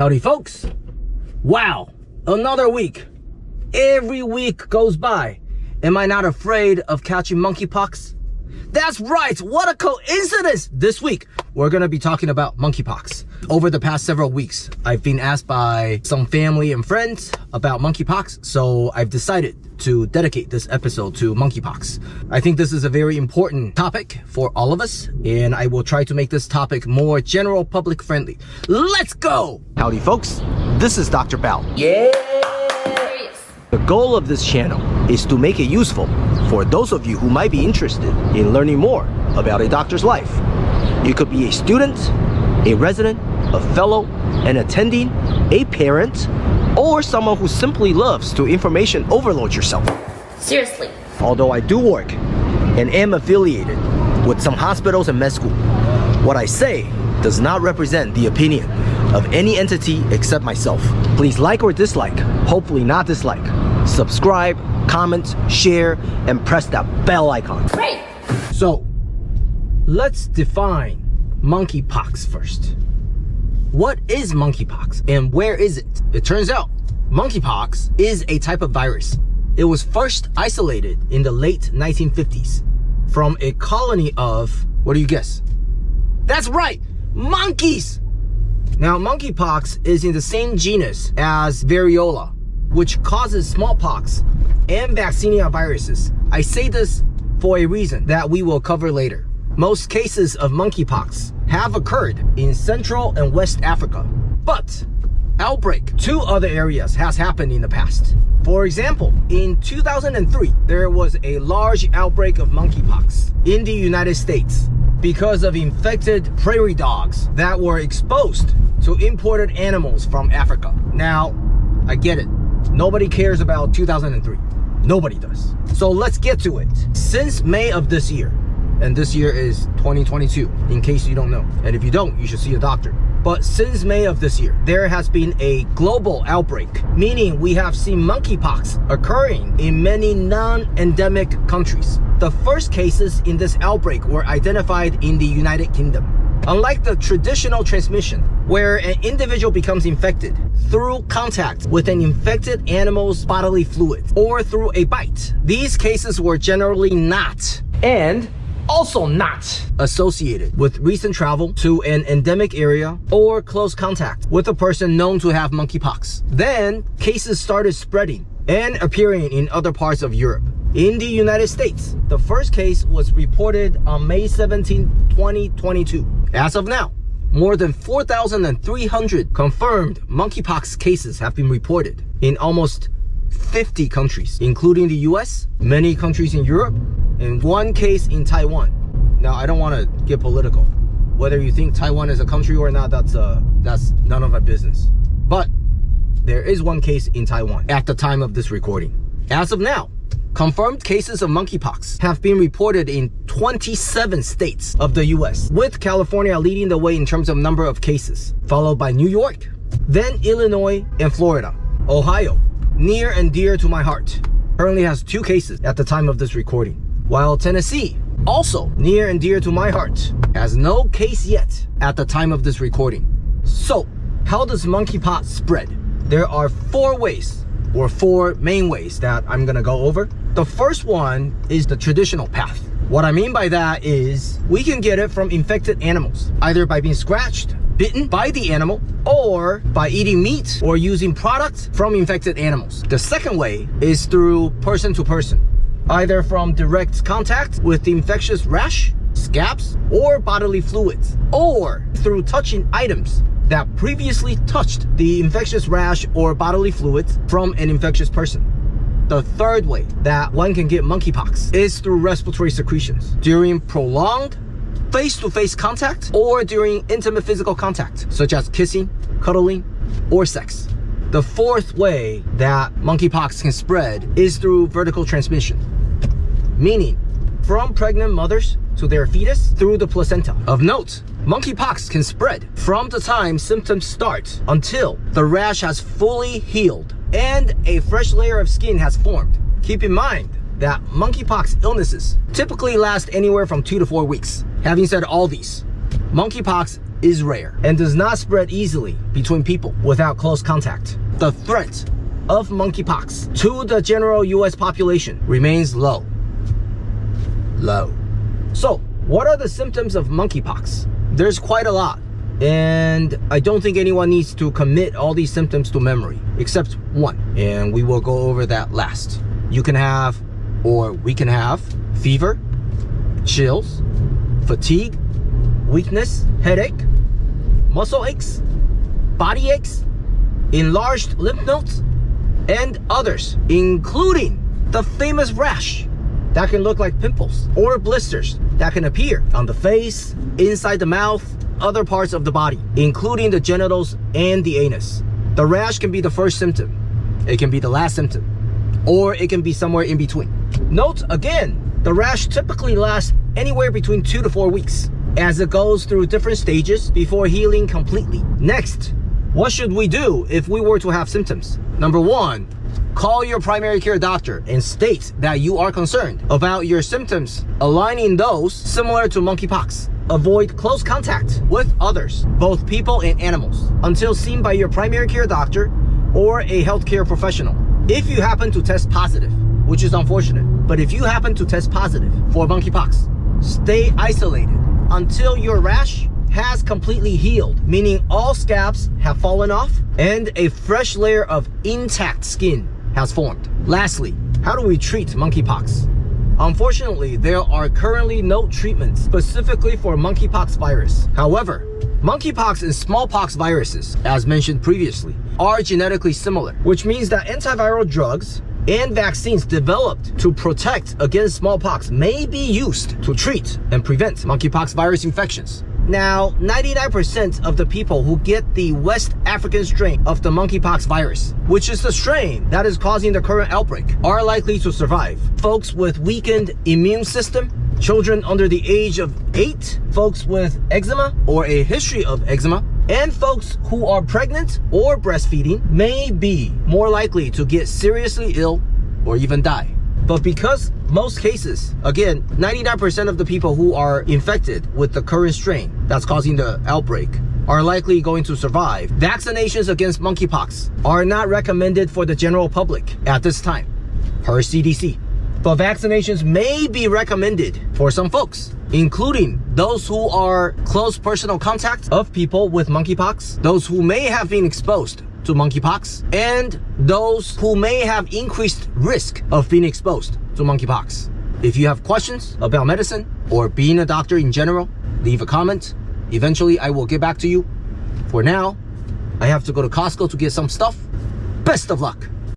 Howdy folks. Wow, another week. Every week goes by. Am I not afraid of catching monkeypox? That's right, what a coincidence! This week, we're gonna be talking about monkeypox. Over the past several weeks, I've been asked by some family and friends about monkeypox, so I've decided to dedicate this episode to monkeypox. I think this is a very important topic for all of us, and I will try to make this topic more general public friendly. Let's go! Howdy folks, this is Dr. Bao. Yeah! The goal of this channel is to make it useful for those of you who might be interested in learning more about a doctor's life. You could be a student, a resident, a fellow, an attending, a parent, or someone who simply loves to information overload yourself. Seriously. Although I do work and am affiliated with some hospitals and med school, what I say does not represent the opinion of any entity except myself. Please like or dislike, hopefully not dislike, subscribe, comment, share, and press that bell icon. Great. So, let's define monkeypox first. What is monkeypox and where is it? It turns out monkeypox is a type of virus. It was first isolated in the late 1950s from a colony of, what do you guess? That's right, monkeys! Now, monkeypox is in the same genus as variola, which causes smallpox and vaccinia viruses. I say this for a reason that we will cover later. Most cases of monkeypox have occurred in Central and West Africa, but outbreak to other areas has happened in the past. For example, in 2003, there was a large outbreak of monkeypox in the United States because of infected prairie dogs that were exposed to imported animals from Africa. Now, I get it. Nobody cares about 2003. Nobody does. So let's get to it. Since May of this year, and this year is 2022, in case you don't know. And if you don't, you should see a doctor. But since May of this year, there has been a global outbreak, meaning we have seen monkeypox occurring in many non-endemic countries. The first cases in this outbreak were identified in the United Kingdom. Unlike the traditional transmission, where an individual becomes infected through contact with an infected animal's bodily fluid or through a bite, these cases were generally not, and also not, associated with recent travel to an endemic area or close contact with a person known to have monkeypox. Then, cases started spreading and appearing in other parts of Europe. In the United States, the first case was reported on May 17, 2022. As of now, more than 4,300 confirmed monkeypox cases have been reported in almost 50 countries, including the US, many countries in Europe, and one case in Taiwan. Now, I don't want to get political. Whether you think Taiwan is a country or not, that's none of my business. But there is one case in Taiwan at the time of this recording. As of now, confirmed cases of monkeypox have been reported in 27 states of the US, with California leading the way in terms of number of cases, followed by New York, then Illinois and Florida. Ohio, near and dear to my heart, currently has 2 cases at the time of this recording, while Tennessee, also near and dear to my heart, has no case yet at the time of this recording. So, how does monkeypox spread? There are 4 ways, or 4 main ways that I'm gonna go over. The first one is the traditional path. What I mean by that is we can get it from infected animals, either by being scratched, bitten by the animal, or by eating meat or using products from infected animals. The second way is through person to person, either from direct contact with the infectious rash, scabs, or bodily fluids, or through touching items that previously touched the infectious rash or bodily fluids from an infectious person. The third way that one can get monkeypox is through respiratory secretions during prolonged face-to-face contact or during intimate physical contact, such as kissing, cuddling, or sex. The fourth way that monkeypox can spread is through vertical transmission, meaning from pregnant mothers to their fetus through the placenta. Of note, monkeypox can spread from the time symptoms start until the rash has fully healed and a fresh layer of skin has formed. Keep in mind that monkeypox illnesses typically last anywhere from 2 to 4 weeks. Having said all these, monkeypox is rare and does not spread easily between people without close contact. The threat of monkeypox to the general US population remains low. So, what are the symptoms of monkeypox? There's quite a lot, and I don't think anyone needs to commit all these symptoms to memory, except one, and we will go over that last. You can have, or we can have, fever, chills, fatigue, weakness, headache, muscle aches, body aches, enlarged lymph nodes, and others, including the famous rash that can look like pimples or blisters that can appear on the face, inside the mouth, other parts of the body, including the genitals and the anus. The rash can be the first symptom, it can be the last symptom, or it can be somewhere in between. Note again, the rash typically lasts anywhere between 2 to 4 weeks as it goes through different stages before healing completely. Next, what should we do if we were to have symptoms? Number 1, call your primary care doctor and state that you are concerned about your symptoms aligning those similar to monkeypox. Avoid close contact with others, both people and animals, until seen by your primary care doctor or a healthcare professional. If you happen to test positive, which is unfortunate, but if you happen to test positive for monkeypox, stay isolated until your rash has completely healed, meaning all scabs have fallen off and a fresh layer of intact skin has formed. Lastly, how do we treat monkeypox? Unfortunately, there are currently no treatments specifically for monkeypox virus. However, monkeypox and smallpox viruses, as mentioned previously, are genetically similar, which means that antiviral drugs and vaccines developed to protect against smallpox may be used to treat and prevent monkeypox virus infections. Now, 99% of the people who get the West African strain of the monkeypox virus, which is the strain that is causing the current outbreak, are likely to survive. Folks with weakened immune system, children under the age of 8, folks with eczema or a history of eczema, and folks who are pregnant or breastfeeding may be more likely to get seriously ill or even die. But because most cases, again, 99% of the people who are infected with the current strain that's causing the outbreak are likely going to survive, vaccinations against monkeypox are not recommended for the general public at this time, per CDC. But vaccinations may be recommended for some folks, including those who are close personal contacts of people with monkeypox, those who may have been exposed to monkeypox, and those who may have increased risk of being exposed to monkeypox. If you have questions about medicine or being a doctor in general, leave a comment. Eventually, I will get back to you. For now, I have to go to Costco to get some stuff. Best of luck.